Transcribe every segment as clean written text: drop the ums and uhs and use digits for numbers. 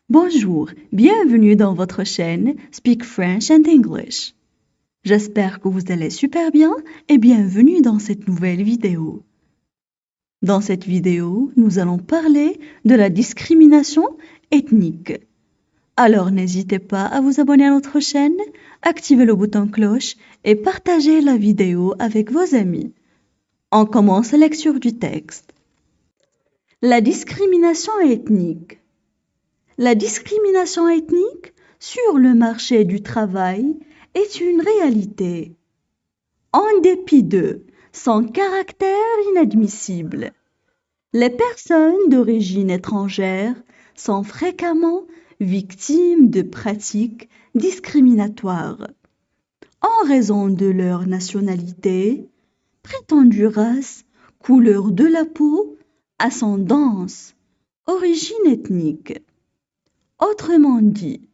Bonjour, bienvenue dans votre chaîne Speak French and English. J'espère que vous allez super bien et bienvenue dans cette nouvelle vidéo. Dans cette vidéo, nous allons parler de la discrimination ethnique. Alors n'hésitez pas à vous abonner à notre chaîne, activer le bouton cloche et partager la vidéo avec vos amis. On commence la lecture du texte. La discrimination ethnique. La discrimination ethnique sur le marché du travail est une réalité. En dépit de son caractère inadmissible, les personnes d'origine étrangère sont fréquemment victimes de pratiques discriminatoires en raison de leur nationalité, prétendue race, couleur de la peau, ascendance, origine ethnique. Autrement dit,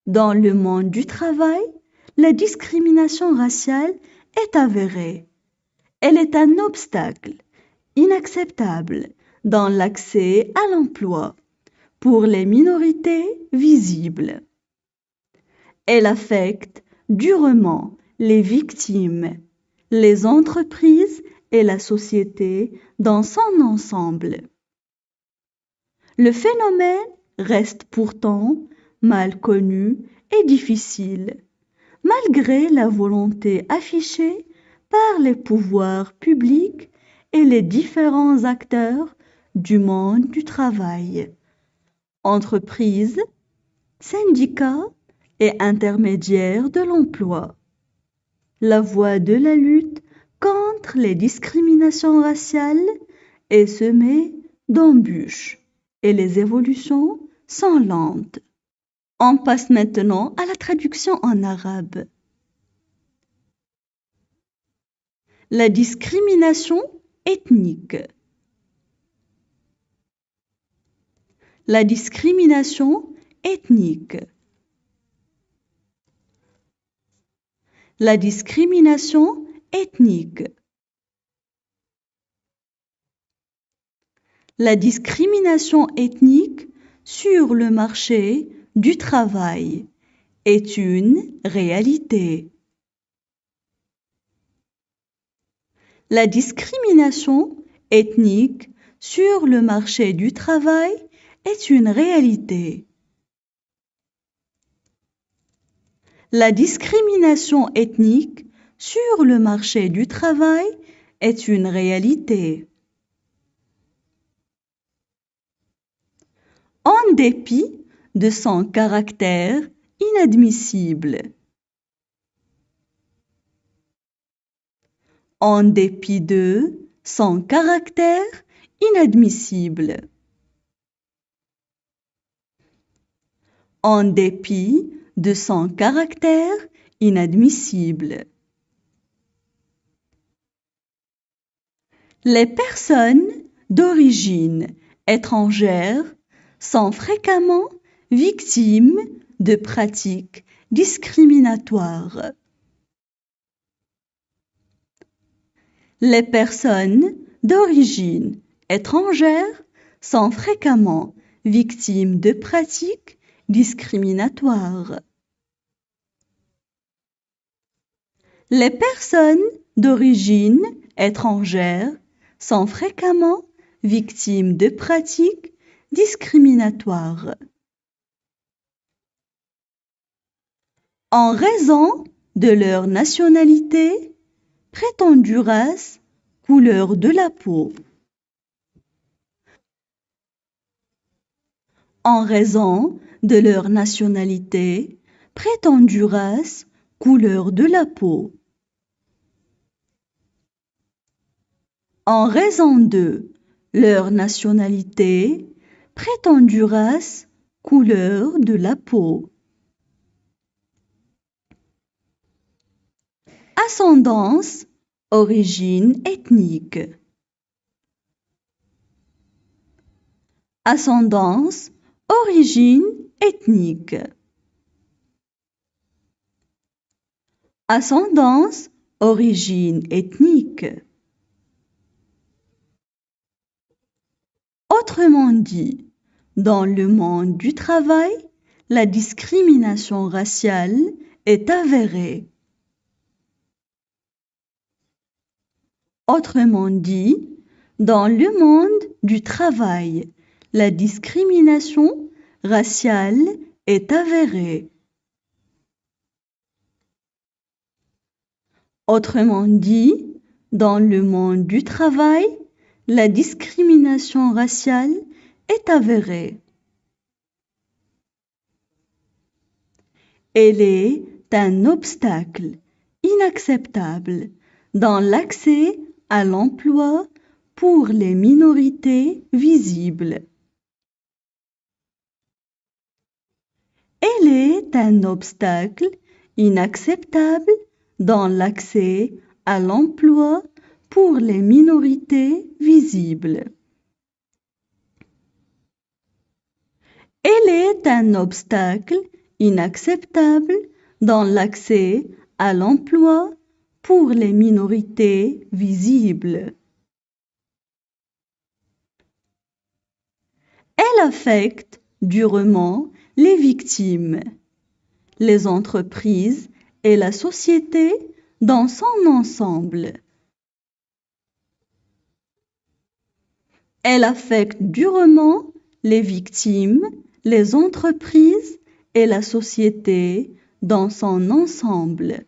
dans le monde du travail, la discrimination raciale est avérée. Elle est un obstacle inacceptable dans l'accès à l'emploi pour les minorités visibles. Elle affecte durement les victimes, les entreprises et la société dans son ensemble. Le phénomène reste pourtant mal connu et difficile, malgré la volonté affichée par les pouvoirs publics et les différents acteurs du monde du travail, entreprises, syndicats et intermédiaires de l'emploi. La voie de la lutte contre les discriminations raciales est semée d'embûches et les évolutions sont lentes. On passe maintenant à la traduction en arabe. La discrimination ethnique. La discrimination ethnique. La discrimination ethnique. La discrimination ethnique sur le marché du travail est une réalité. La discrimination ethnique sur le marché du travail est une réalité. La discrimination ethnique sur le marché du travail est une réalité. En dépit de son caractère inadmissible. En dépit de son caractère inadmissible. En dépit de son caractère inadmissible. Les personnes d'origine étrangère sont fréquemment victimes de pratiques discriminatoires. Les personnes d'origine étrangère sont fréquemment victimes de pratiques discriminatoires. Les personnes d'origine étrangère sont fréquemment victimes de pratiques discriminatoires. En raison de leur nationalité, prétendue race, couleur de la peau. En raison de leur nationalité, prétendue race, couleur de la peau. En raison de leur nationalité, prétendue race, couleur de la peau. Ascendance, origine ethnique. Ascendance, origine ethnique. Ascendance, origine ethnique. Autrement dit, Dans le monde du travail, la discrimination raciale est avérée. Autrement dit, dans le monde du travail, la discrimination raciale est avérée. Autrement dit, dans le monde du travail, la discrimination raciale est avérée. Elle est un obstacle inacceptable dans l'accès à l'emploi pour les minorités visibles. Elle est un obstacle inacceptable dans l'accès à l'emploi pour les minorités visibles. Elle est un obstacle inacceptable dans l'accès à l'emploi pour les minorités visibles. Elle affecte durement les victimes, les entreprises et la société dans son ensemble. Elle affecte durement les victimes, les entreprises et la société dans son ensemble.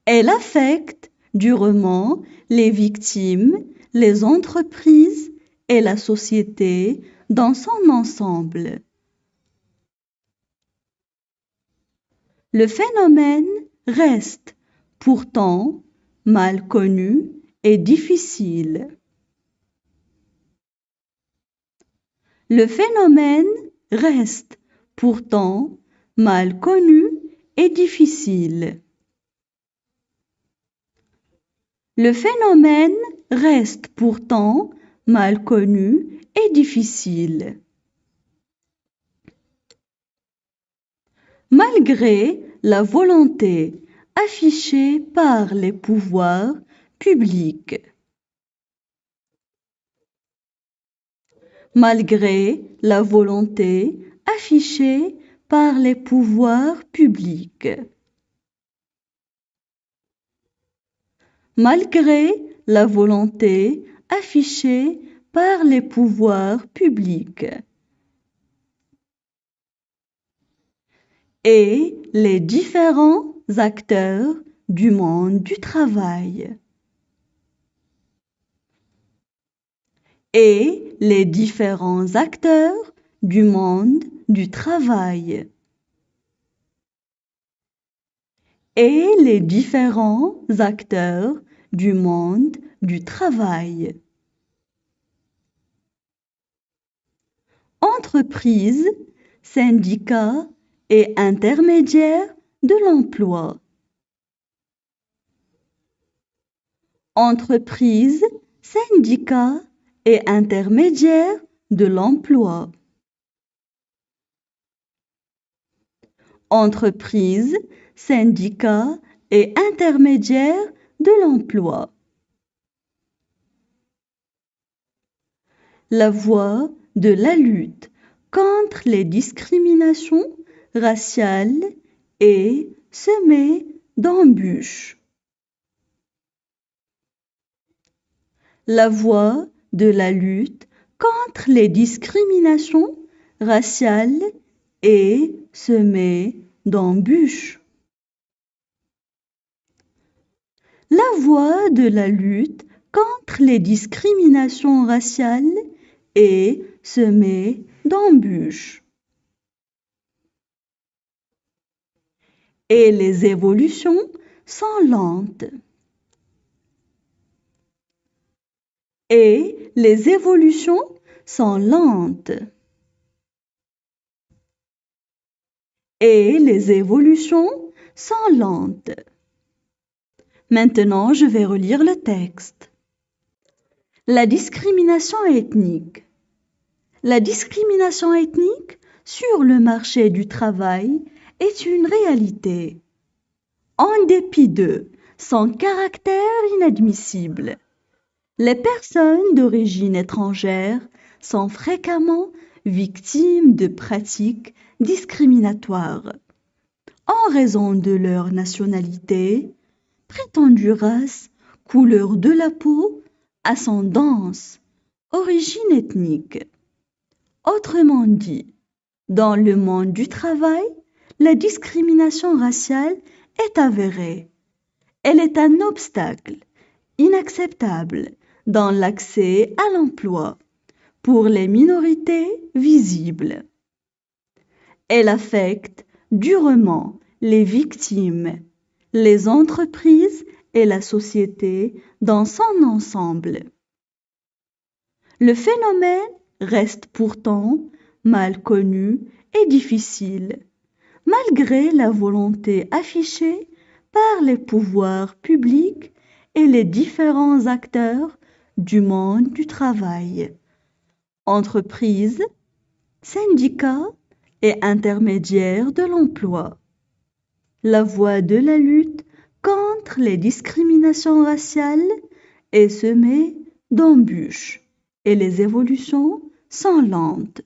Elle affecte durement les victimes, les entreprises et la société dans son ensemble. Le phénomène reste pourtant mal connu et difficile. Le phénomène reste pourtant mal connu et difficile. Le phénomène reste pourtant mal connu et difficile. Malgré la volonté affichée par les pouvoirs publics. Malgré la volonté affichée par les pouvoirs publics. Malgré la volonté affichée par les pouvoirs publics. Et les différents acteurs du monde du travail. Et les différents acteurs du monde du travail. Et les différents acteurs du monde du travail. Entreprises, syndicats et intermédiaires de l'emploi. Entreprises, syndicats et intermédiaires de l'emploi. Entreprises, syndicats et intermédiaires de l'emploi. La voie de la lutte contre les discriminations raciales est semée d'embûches. La voie de la lutte contre les discriminations raciales est semée d'embûches. La voie de la lutte contre les discriminations raciales est semée d'embûches. Et les évolutions sont lentes. Et les évolutions sont lentes. Et les évolutions sont lentes. Maintenant, je vais relire le texte. La discrimination ethnique. La discrimination ethnique sur le marché du travail est une réalité. En dépit de son caractère inadmissible, Les personnes d'origine étrangère sont fréquemment victimes de pratiques discriminatoires en raison de leur nationalité, prétendue race, couleur de la peau, ascendance, origine ethnique. Autrement dit, dans le monde du travail, la discrimination raciale est avérée. Elle est un obstacle inacceptable dans l'accès à l'emploi pour les minorités visibles. Elle affecte durement les victimes, les entreprises et la société dans son ensemble. Le phénomène reste pourtant mal connu et difficile, malgré la volonté affichée par les pouvoirs publics et les différents acteurs du monde du travail, entreprises, syndicats et intermédiaires de l'emploi. La voie de la lutte contre les discriminations raciales est semée d'embûches et les évolutions sont lentes.